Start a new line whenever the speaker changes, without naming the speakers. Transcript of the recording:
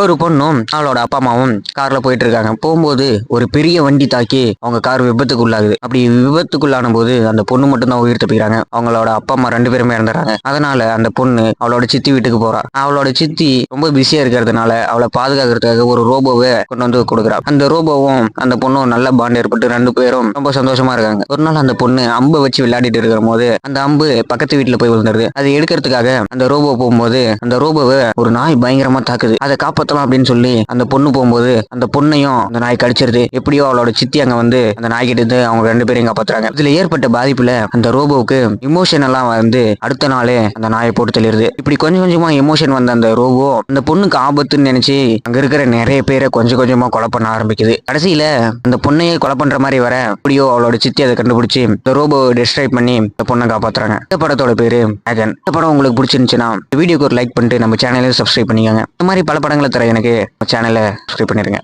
ஒரு பொண்ணும் அவளோட அப்பா அம்மாவும் கார்ல போயிட்டு இருக்காங்க. போகும்போது ஒரு பெரிய வண்டி தாக்கி அவங்க கார் விபத்துக்கு உள்ளாகுது. அப்படி விபத்துக்குள்ளான போது அந்த பொண்ணு மட்டும் தான் உயிர் தப்பிக்கிறாங்க. அவங்களோட அப்பா அம்மா 2 பேருமே இறந்துறாங்க. அதனால அந்த பொண்ணு அவளோட சித்தி வீட்டுக்கு போறா. அவளோட சித்தி ரொம்ப பிஸியா இருக்கிறதுனால அவளை பாதுகாக்கிறதுக்காக ஒரு ரோபோவை கொண்டு வந்து கொடுக்குறா. அந்த ரோபோவும் அந்த பொண்ணும் நல்ல பாண்ட் ஏற்பட்டு 2 பேரும் ரொம்ப சந்தோஷமா இருக்காங்க. ஒரு நாள் அந்த பொண்ணு அம்பை வச்சு விளையாடிட்டு இருக்கிற போது அந்த அம்பு பக்கத்து வீட்டுல போய் விழுந்துருது. அதை எடுக்கிறதுக்காக அந்த ரோபோ போகும்போது அந்த ரோபோவை ஒரு நாய் பயங்கரமா தாக்குது. அதை காப்பாற்றலாம் அப்படின்னு சொல்லி அந்த பொண்ணு போகும்போது அந்த பொண்ணையும் அந்த நாய் கடிச்சிருது. எப்படியோ அவளோட சித்தி அங்க வந்து அந்த நாய் கிட்ட இருந்து அவங்க 2 பேரையும் காப்பாத்துறாங்க. இதுல ஏற்பட்ட பாதிப்புல அந்த ரோபோவுக்கு இமோஷன் எல்லாம் வந்து அடுத்த நாளே அந்த நாயை போட்டு தள்ளிடுது. இப்படி கொஞ்சம் கொஞ்சமா எமோஷன் வந்த அந்த ரோபோ அந்த பொண்ணுக்கு ஆபத்துன்னு நினைச்சு அங்க இருக்கிற நிறைய பேரை கொஞ்சம் கொஞ்சமா கொலை பண்ண ஆரம்பிக்குது. கடைசியில அந்த பொண்ணையே கொலை பண்ற மாதிரி வர எப்படியோ அவளோட சித்தி அதை கண்டுபிடிச்சு இந்த ரோபோ டிஸ்ட்ராய் பண்ணி இந்த பொண்ணை காப்பாத்துறாங்க. இந்த படத்தோட பேரு மேகன். இந்த படம் உங்களுக்கு பிடிச்சிருந்துச்சுன்னா வீடியோக்கு ஒரு லைக் பண்ணிட்டு நம்ம சேனலையும் சப்ஸ்கிரைப் பண்ணிக்கோங்க. இந்த மாதிரி பல படங்களை தர எனக்கு சேனலை சப்ஸ்கிரைப் பண்ணிருங்க.